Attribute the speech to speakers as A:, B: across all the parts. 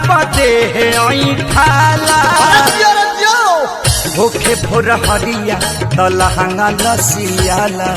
A: पदे ठाला भूखे भोर हरिया तो लहंगा लसियाला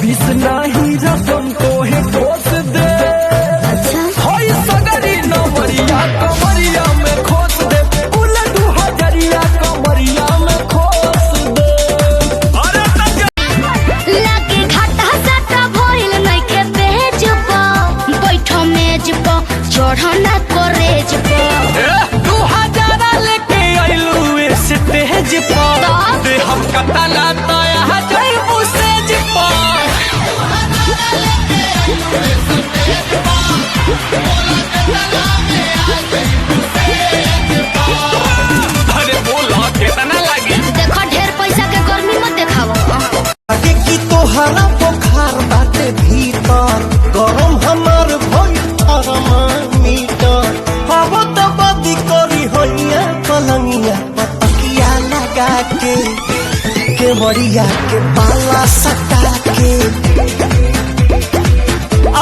A: बीस नहीं रकम तो है खोस दे होई सगरी नवरिया कमरिया में खोस दे कुल 2000 कमरिया में खोस दे अरे
B: लागे घाटा साटा भइल नहीं के पेज पर बैठो मेज पर चढ़ना करेज पर
A: 2000 लेके आइलू इस स्टेज पर दे हम कतला तो यहाँ जाइबू सेज पर अरे बोला कितना लगे
B: देखो ढेर पैसा के गर्मी मत देखाओ
A: आगे की तोहरा बुखार बाटे भीतर गरम हमार भइल थर्मामीटर हवा तो बदी करी होइया पलंगिया पतकिया लगा के केवड़िया के पाला सटा के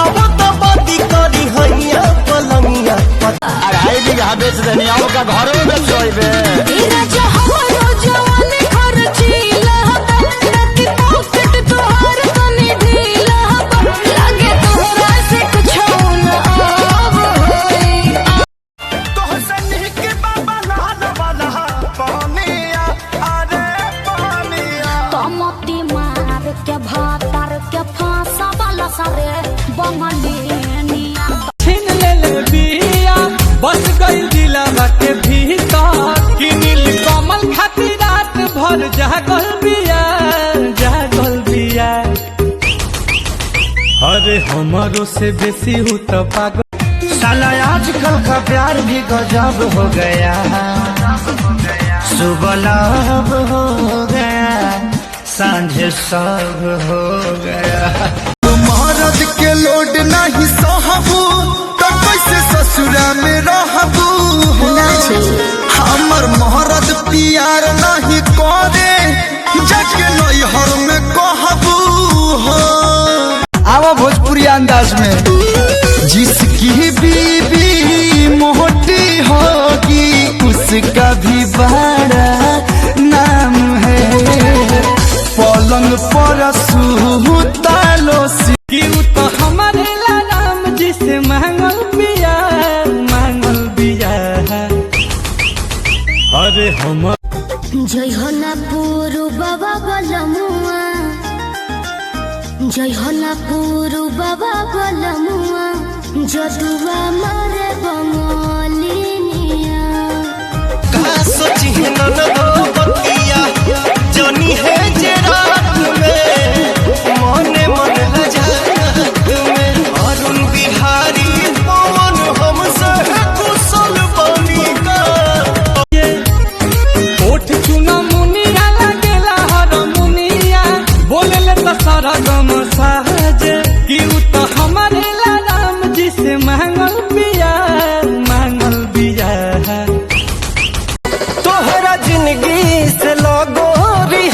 A: अब तो बदी करी होइया पलंगिया अढ़ाई बीघा बेच देनी आओ का घर में बेच सोइबे छीन ले बिया बस गई दिलवा के भीतर कि नील कमल खातिर रात भर जागल बिया अरे हमारो से बेसी हूँ तो पागल साला आजकल का प्यार भी गजब हो गया सुबह लब हो गया सांझ सब हो गया
C: मरद के लोड नहीं सहबू तो कैसे ससुरा में रहबू हमर महरद प्यार नहीं करे जाके नैहर में कहबू हो आवा भोजपुरी अंदाज में जिसकी बीबी मोटी होगी उसका भी बड़ा नाम है पलंग पर सुतालो
A: तो हमारे नाम जिसे मांगल बिया अरे हम
B: जय हो ना पुरु बाबा बलमुआ जय हो ना पुरु बाबा बलमुआ जदुआ मारे बंगलिनिया
A: का सोची न बतिया जनी है जे रात में मने मन लजा तुम्हें अरुण बिहारी पवन हमसे कुशल बनी का ओठ चुना मुनिया लगेला हर मुनिया बोले ले तो सारा गम सहजे कि तो हमारे नाम जिसे मांगल बिया तोहरा जिंदगी से लगो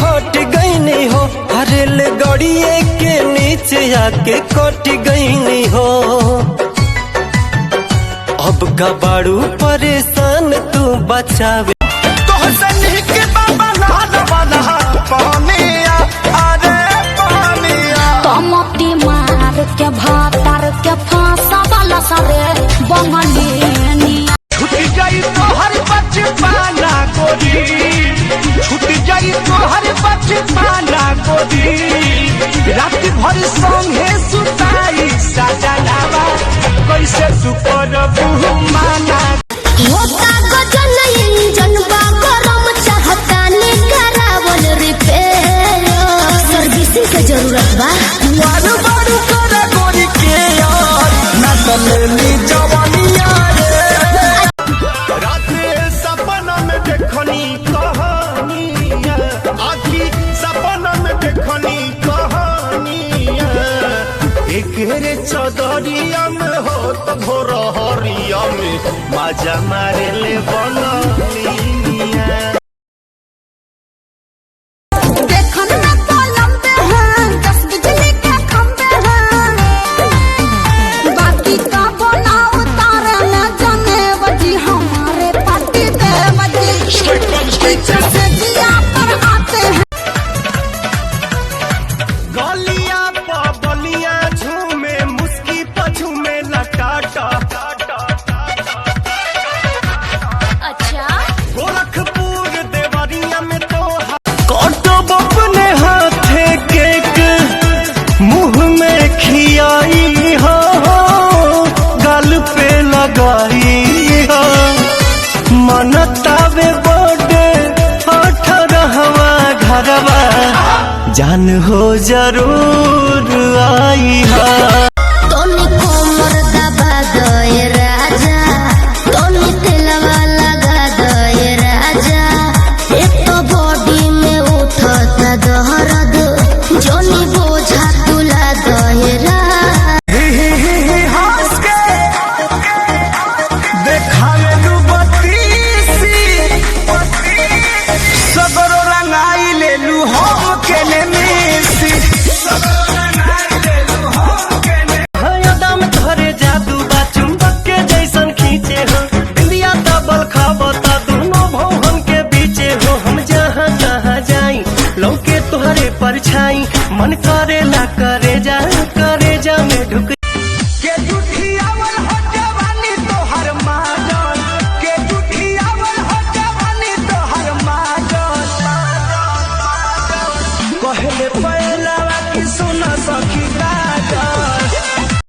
A: हट गई हो रेल गड़िए के नीचे आके कट गई हो अब का बाड़ू परेशान तू बचावे के बाबा वाला पानिया अरे पानिया
B: तमती मार के भातर के फांसा वाला सारे बंगलिनिया
A: छूट जाई तो हर बचपना गोरी छूट जाई तो हर बचपना गोरी रात भर संगे सुताई सजनावा कैसे तू करबू माना
B: होता गजन इंजन बा गरम चाहता ने करावल रिपेयर सर्विसिंग के जरूरत बा
D: घेरे चौधरिया में हो तो भोर हरिया में मजा मारे ले बनलिया। मनतावे बड़े 18वां घरवा जान हो जरूर आई हा।
B: तोनी कोमर दबा गए राजा, तोनी तेलवा लगा गए राजा, एक तो बॉडी में उठता दर्द, जोनी बोझा तुला गए राजा।
D: परछाई मन करेला करे जा में ढुक
A: के जुठियावल हो जवानी तोहर माजन, के जुठियावल हो जवानी तोहर माजन। कहले पहलवा की सुन सखी गाजन,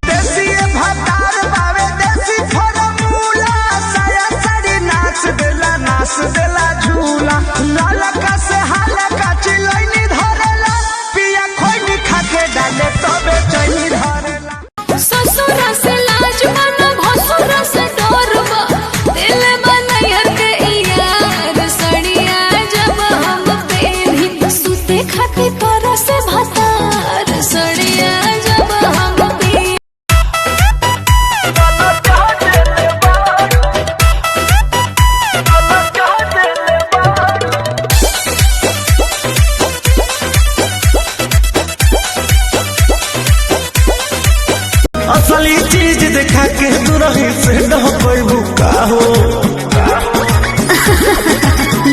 A: देसी भतार बावे देसी फॉर्मूला, साया साड़ी नाच देला झूला, ललका से हलका चिलैनी धरेला, पिया खोइनी खाके डाले तबे चैनी धरेला।
E: ससुरा से लाज बना भसुरा से डरबा, दिल बनैया के यार सड़िया जब हम पेनी, सुते खाती तोरा से भतार सड़िया जब हम पेनी।
D: असली चीज देखा के दूरही से डहकबू का हो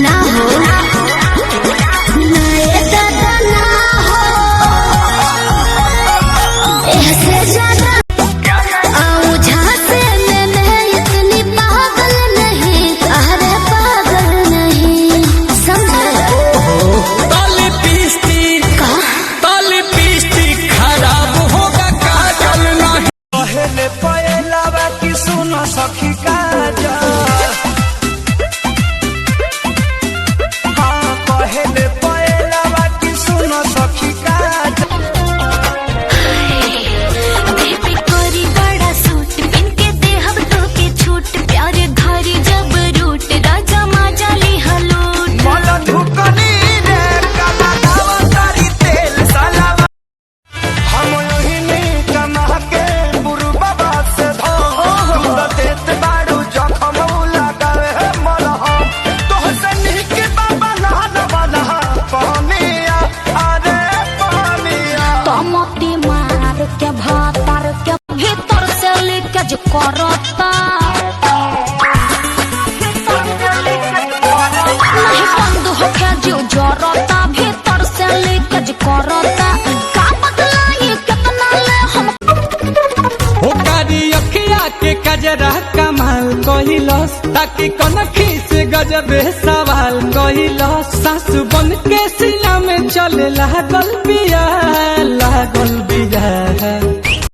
B: ना हो नए दादा ना हो, ऐसे ज्यादा आऊं झांसे में मैं इतनी पागल नहीं, अरे पागल नहीं समझे।
A: ताली पीस्ती खराब होगा काजल नहीं। पहले पहलवा की सुन सखी काजल, हाँ पहले पहलवा की सुन सखी काजल।
E: बेबी कोरी बड़ा सूट पिन के देहब तो के छूट, प्यारे घरी जब रूट राजा माजा ली हलूट।
A: मला धुकनी रे कमा दावा तारी तेल सलावा, हम यही नहीं कमा के बुरु बाबा से धोम देत बाड़ू जखम लगावे है मलहम, तोहसे नीके बाबा नहन वाला पानिया, अरे पानिया।
E: तमती मार के भातार के भीतर से लेके जो करता, नहीं बंद होके जो जरता, भीतर से लेके जो करता, का बदलाई कितना ले हम।
A: ओ कारी अखिया के कजरा कमाल कहिलस, ताकि कनखी से गजबे सवाल कहिलस, सासु बन के सीना में चले लागल बिया